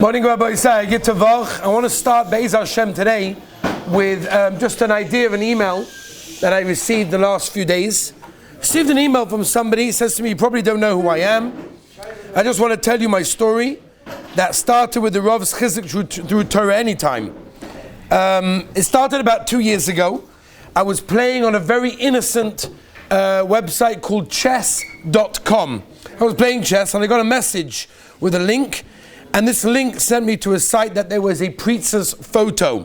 Morning, Rabbi Isai. Get to Vach. I want to start Be'ez Hashem today with just an idea of an email that I received the last few days. Received an email from somebody. He says to me, "You probably don't know who I am. I just want to tell you my story that started with the Rav's Chizuk through Torah Anytime." It started about 2 years ago. I was playing on a very innocent website called chess.com. I was playing chess and I got a message with a link. And this link sent me to a site that there was a preacher's photo.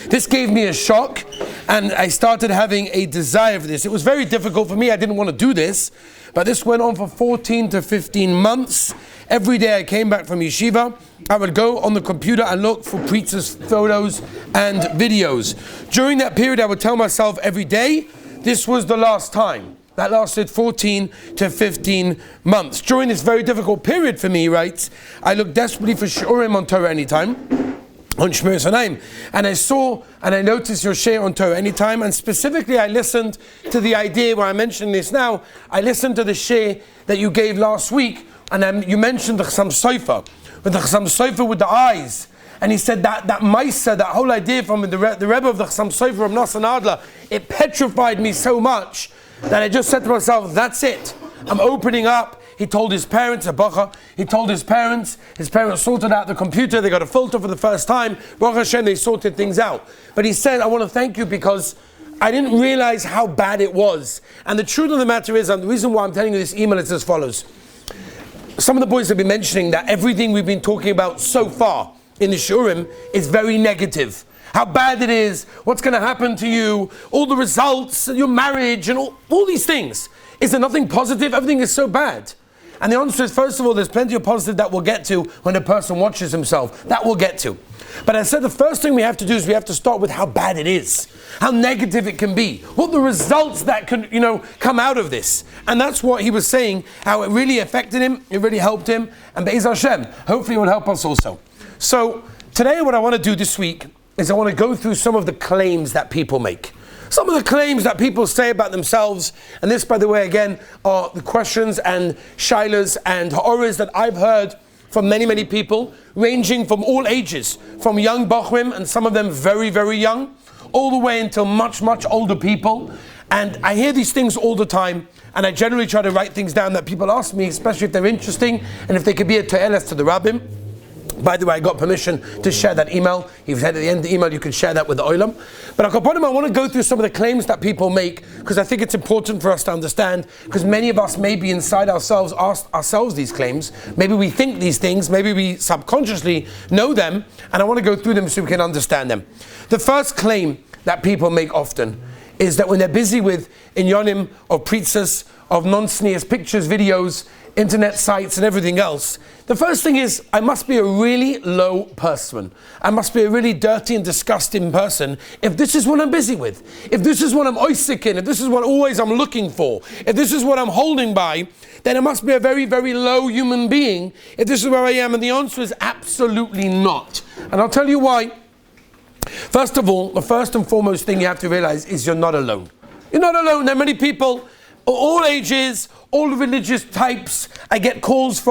This gave me a shock, and I started having a desire for this. It was very difficult for me. I didn't want to do this, but this went on for 14 to 15 months. Every day I came back from yeshiva, I would go on the computer and look for preacher's photos and videos. During that period, I would tell myself every day, this was the last time. That lasted 14 to 15 months. During this very difficult period for me, he writes, I looked desperately for Shovovim on Torah Anytime, on Shmiras Hanaim, and I saw and I noticed your share on Torah Anytime, and specifically I listened to the idea where I mentioned this now. I listened to the share that you gave last week, and you mentioned the Chassam Sofer, with the Chassam Sofer with the eyes. And he said that Maisa, that whole idea from the Rebbe of the Chassam Sofer of Nassan Adler, it petrified me so much that I just said to myself, that's it. I'm opening up. He told his parents, his parents sorted out the computer, they got a filter for the first time. Baruch Hashem, they sorted things out. But he said, I want to thank you because I didn't realize how bad it was. And the truth of the matter is, and the reason why I'm telling you this email is as follows. Some of the boys have been mentioning that everything we've been talking about so far in the Shurim is very negative. How bad it is, what's going to happen to you, all the results, your marriage, and all these things. Is there nothing positive? Everything is so bad. And the answer is, first of all, there's plenty of positive that we'll get to when a person watches himself. That we'll get to. But I said the first thing we have to do is we have to start with how bad it is. How negative it can be. What the results that can, come out of this. And that's what he was saying, how it really affected him, it really helped him. And Be'ez Hashem, hopefully it will help us also. So, today what I want to do this week is I want to go through some of the claims that people make. Some of the claims that people say about themselves, and this, by the way, again, are the questions and shilas and ha'oras that I've heard from many, many people, ranging from all ages, from young bachrim, and some of them very, very young, all the way until much, much older people. And I hear these things all the time, and I generally try to write things down that people ask me, especially if they're interesting, and if they could be a to'eles to the rabbim. By the way, I got permission to share that email. He said at the end of the email you can share that with the Olam. But I want to go through some of the claims that people make, because I think it's important for us to understand, because many of us maybe inside ourselves ask ourselves these claims. Maybe we think these things, maybe we subconsciously know them, and I want to go through them so we can understand them. The first claim that people make often is that when they're busy with inyonim of pretzas, of non-sneers, pictures, videos, internet sites and everything else, the first thing is, I must be a really low person. I must be a really dirty and disgusting person if this is what I'm busy with. If this is what I'm oisik in, if this is what always I'm looking for, if this is what I'm holding by, then I must be a very, very low human being if this is where I am. And the answer is absolutely not. And I'll tell you why. First of all, the first and foremost thing you have to realize is you're not alone. You're not alone. There are many people, all ages, all religious types. I get calls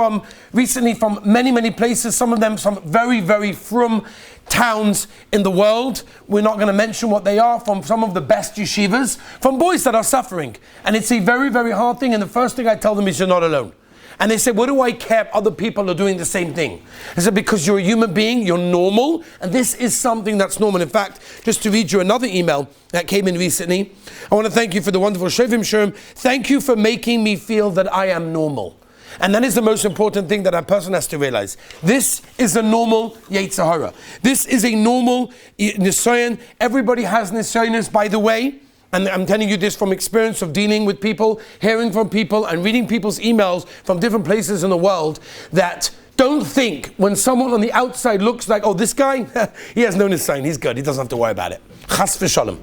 recently from many, many places, some of them some very, very frum towns in the world. We're not going to mention what they are, from some of the best yeshivas, from boys that are suffering. And it's a very, very hard thing, and the first thing I tell them is you're not alone. And they say, what do I care if other people are doing the same thing? I said, because you're a human being, you're normal, and this is something that's normal. In fact, just to read you another email that came in recently, I want to thank you for the wonderful Shovovim Shurim. Thank you for making me feel that I am normal. And that is the most important thing that a person has to realize. This is a normal Yetzer Hara. This is a normal Nisayon. Everybody has Nisayonis, by the way. And I'm telling you this from experience of dealing with people, hearing from people, and reading people's emails from different places in the world, that don't think when someone on the outside looks like, oh, this guy, he has no nisayon, he's good, he doesn't have to worry about it. Chas v'shalom.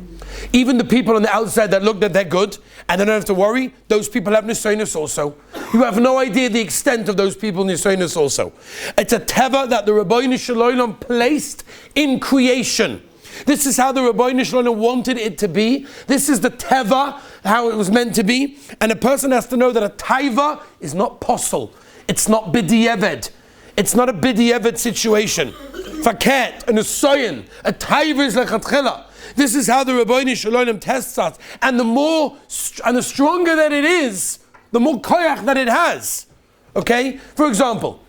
Even the people on the outside that look that they're good and they don't have to worry, those people have nisayonis also. You have no idea the extent of those people nisayonis also. It's a teva that the Rabbeinu Shalom placed in creation. This is how the Rabbeinu Shalom wanted it to be. This is the teva, how it was meant to be. And a person has to know that a taiva is not posel. It's not b'di'eved. It's not a bidiyevit situation. Faket, an usoyin, a taiva is lechatchila. This is how the Rabbeinu Shalom tests us. And the more, and the stronger that it is, the more koyach that it has. Okay? For example,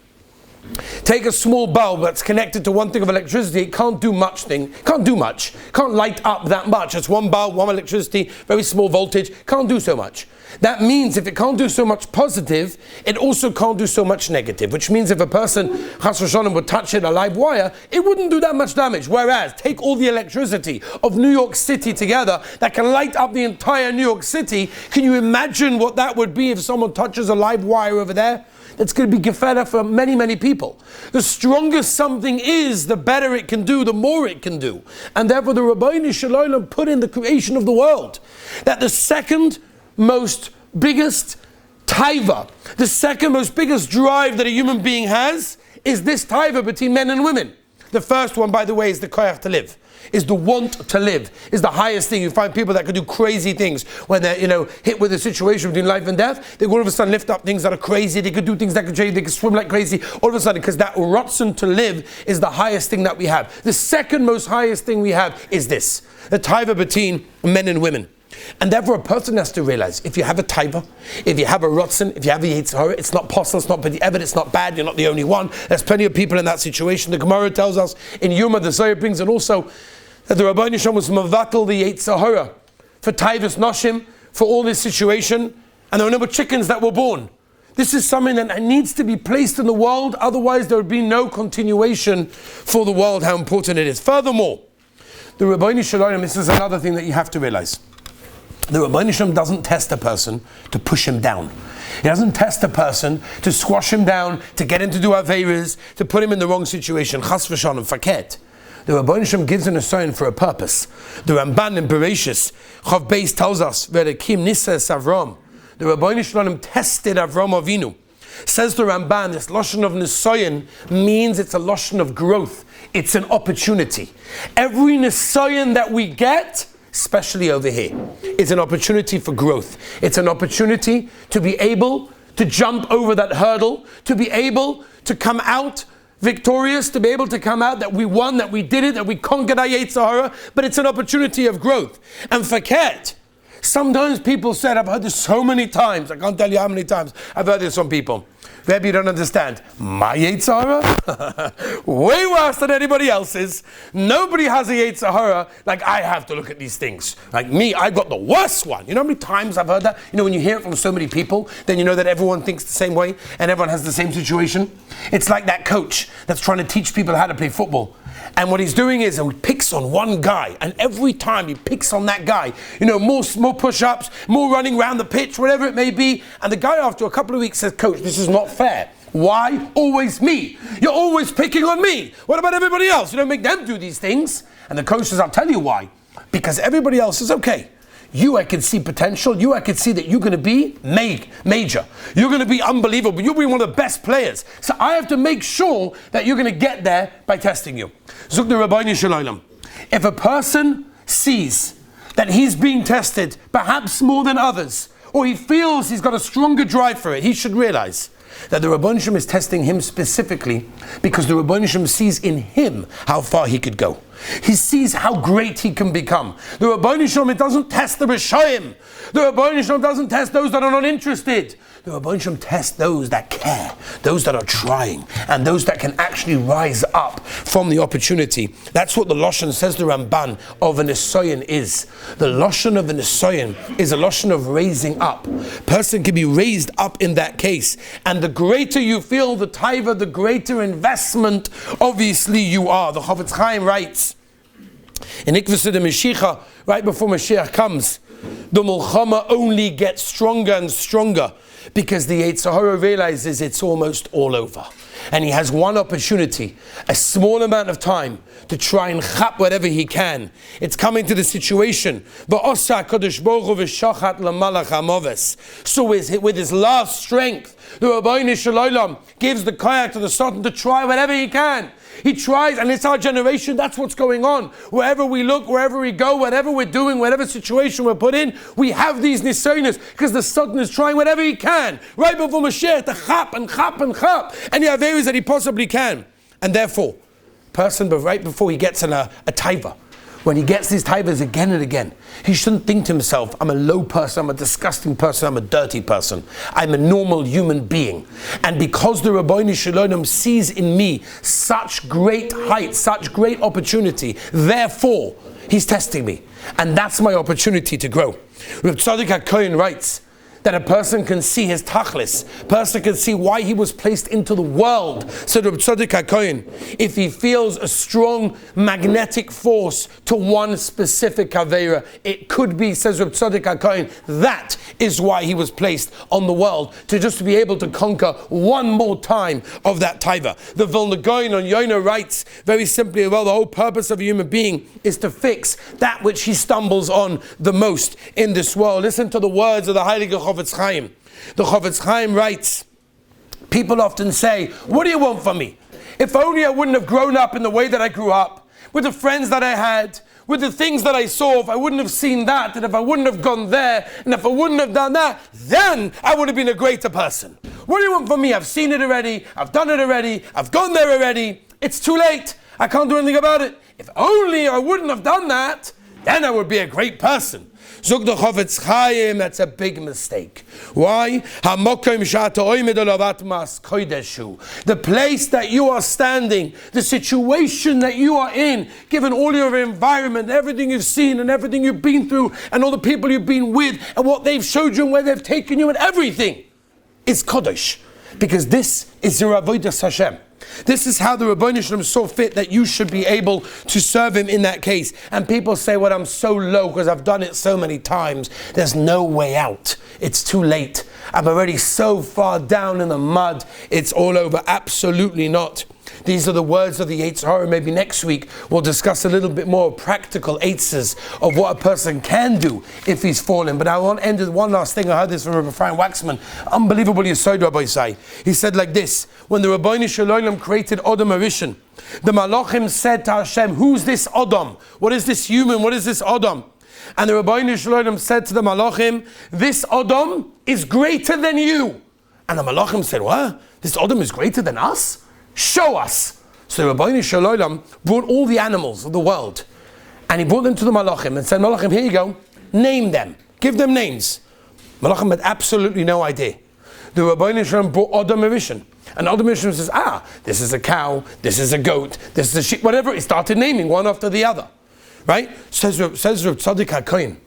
take a small bulb that's connected to one thing of electricity. It can't do much. Can't light up that much. It's one bulb, one electricity, very small voltage. Can't do so much. That means if it can't do so much positive, it also can't do so much negative. Which means if a person, chas v'shalom, would touch it, a live wire, it wouldn't do that much damage. Whereas, take all the electricity of New York City together, that can light up the entire New York City. Can you imagine what that would be if someone touches a live wire over there? It's going to be gefera for many, many people. The stronger something is, the better it can do, the more it can do. And therefore the Rabbeinu Shalom put in the creation of the world that the second most biggest taiva, the second most biggest drive that a human being has is this taiva between men and women. The first one, by the way, is the koyach to live, is the want to live, is the highest thing. You find people that could do crazy things when they're, hit with a situation between life and death. They all of a sudden lift up things that are crazy. They could do things that could change. They could swim like crazy. All of a sudden, because that rotzen to live is the highest thing that we have. The second most highest thing we have is this, the taiva between men and women. And therefore a person has to realize, if you have a taiva, if you have a rotzen, if you have a yetzer hara, it's not possible, it's not b'di'evet, it's not bad, you're not the only one. There's plenty of people in that situation. The Gemara tells us in Yuma, the Zohar brings it also, that the Rabbeinu Shalom was mavatal the yetzer hara for taivas noshim, for all this situation, and there were no more chickens that were born. This is something that needs to be placed in the world, otherwise there would be no continuation for the world, how important it is. Furthermore, the Rabbeinu Shalom, this is another thing that you have to realize. The Rabbeinu Shalom doesn't test a person to push him down. He doesn't test a person to squash him down, to get him to do aveiros, to put him in the wrong situation. Chas v'shalom, faket. The Rabbeinu Shalom gives an assign for a purpose. The Ramban in Bereshis, Chav Beis tells us, Ve'rekim nises Avram. The Rabbeinu Shalom tested Avram Avinu. Says the Ramban, this lashon of nisayon means it's a lashon of growth. It's an opportunity. Every nisayon that we get, especially over here, it's an opportunity for growth. It's an opportunity to be able to jump over that hurdle, to be able to come out victorious, to be able to come out that we won, that we did it, that we conquered our yetzer hara, but it's an opportunity of growth. And faket, sometimes people said, I've heard this so many times, I can't tell you how many times I've heard this from people. Maybe you don't understand. My yetzer hara? Way worse than anybody else's. Nobody has a yetzer hara like I have to look at these things. Like me, I've got the worst one. You know how many times I've heard that? When you hear it from so many people, then you know that everyone thinks the same way and everyone has the same situation. It's like that coach that's trying to teach people how to play football. And what he's doing is he picks on one guy, and every time he picks on that guy, more push-ups, more running around the pitch, whatever it may be. And the guy after a couple of weeks says, Coach, this is not fair. Why? Always me. You're always picking on me. What about everybody else? You don't make them do these things. And the coach says, I'll tell you why. Because everybody else is okay. You, I can see potential. You, I can see that you're going to be major. You're going to be unbelievable. You'll be one of the best players. So I have to make sure that you're going to get there by testing you. Zuk the Rabbeinu Shalom. If a person sees that he's being tested, perhaps more than others, or he feels he's got a stronger drive for it, he should realize that the Rabbeinu Shalom is testing him specifically because the Rabbeinu Shalom sees in him how far he could go. He sees how great he can become. The Rabbeinu Shalom doesn't test the Rishayim. The Rabbeinu Shalom doesn't test those that are not interested. The Rabbeinu Shalom tests those that care, those that are trying, and those that can actually rise up from the opportunity. That's what the Lashon, says the Ramban, of an Nisayon is. The Lashon of an Nisayon is a Lashon of raising up. Person can be raised up in that case. And the greater you feel the taiva, the greater investment obviously you are. The Chofetz Chaim writes, in Ikvus de Mashiach, right before Mashiach comes, the Mulchama only gets stronger and stronger because the yetzer hara realizes it's almost all over. And he has one opportunity, a small amount of time, to try and chap whatever he can. It's coming to the situation. So with his last strength, the Rabbeinu Shalom gives the koyach to the Sultan to try whatever he can. He tries, and it's our generation, that's what's going on. Wherever we look, wherever we go, whatever we're doing, whatever situation we're put in, we have these nisoynos, because the Satan is trying whatever he can, right before Mashiach, to chap and chap and chap, and he have areas that he possibly can. And therefore, person, but right before he gets in a taiva, when he gets these taivas again and again, he shouldn't think to himself, I'm a low person, I'm a disgusting person, I'm a dirty person. I'm a normal human being. And because the Rabbeinu Shalom sees in me such great height, such great opportunity, therefore, he's testing me. And that's my opportunity to grow. Reb Tzadok HaKohen writes that a person can see his tachlis, person can see why he was placed into the world. So Reb Tzadok HaKohen, if he feels a strong magnetic force to one specific aveira, it could be, says Reb Tzadok HaKohen, that is why he was placed on the world, to just be able to conquer one more time of that taiva. The Vilna Gaon on Yonah writes very simply, well, the whole purpose of a human being is to fix that which he stumbles on the most in this world. Listen to the words of the Heilige Chofetz Chaim. The Chofetz Chaim writes, people often say, what do you want from me? If only I wouldn't have grown up in the way that I grew up, with the friends that I had, with the things that I saw, if I wouldn't have seen that, and if I wouldn't have gone there, and if I wouldn't have done that, then I would have been a greater person. What do you want from me? I've seen it already, I've done it already, I've gone there already, it's too late, I can't do anything about it. If only I wouldn't have done that, then I would be a great person. Zog the Chofetz Chaim, that's a big mistake. Why? The place that you are standing, the situation that you are in, given all your environment, everything you've seen and everything you've been through, and all the people you've been with, and what they've showed you and where they've taken you, and everything is Kodesh. Because this is your Avodas Hashem. This is how the Rebbeinu Shalom saw fit that you should be able to serve him in that case. And people say, well, I'm so low because I've done it so many times. There's no way out. It's too late. I'm already so far down in the mud. It's all over. Absolutely not. These are the words of the Yetzer Hara. Maybe next week we'll discuss a little bit more practical eitzes of what a person can do if he's fallen. But I want to end with one last thing. I heard this from Rabbi Ephraim Waxman. Unbelievable Yesod Rabbi Isai. He said like this: when the Rabbeinu Shalom created Adam Arishon, the Malachim said to Hashem, who's this Adam? What is this human? What is this Adam? And the Rabbeinu Shalom said to the Malachim, this Adam is greater than you. And the Malachim said, what? This Adam is greater than us? Show us. So the Rabbeinu Shalom brought all the animals of the world, and he brought them to the Malachim and said, Malachim, here you go, name them, give them names. Malachim had absolutely no idea. The Rabbeinu Shalom brought Adam Arishon, and Adam Arishon says, this is a cow, this is a goat, this is a sheep, whatever. He started naming one after the other. Right? Says Reb Tzadok HaKohen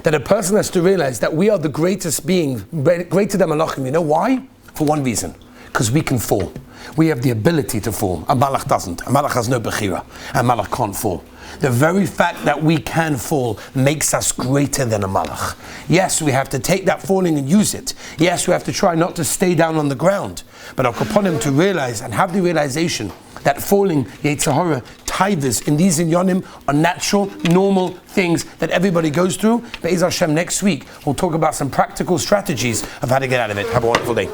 that a person has to realize that we are the greatest being, greater than Malachim. You know why? For one reason. Because we can fall. We have the ability to fall. A malach doesn't. A malach has no bechira. A malach can't fall. The very fact that we can fall makes us greater than a malach. Yes, we have to take that falling and use it. Yes, we have to try not to stay down on the ground. But upon him to realize and have the realization that falling, Yetzer Hara, taivas in these inyanim are natural, normal things that everybody goes through. Be'ez Hashem, next week we'll talk about some practical strategies of how to get out of it. Have a wonderful day.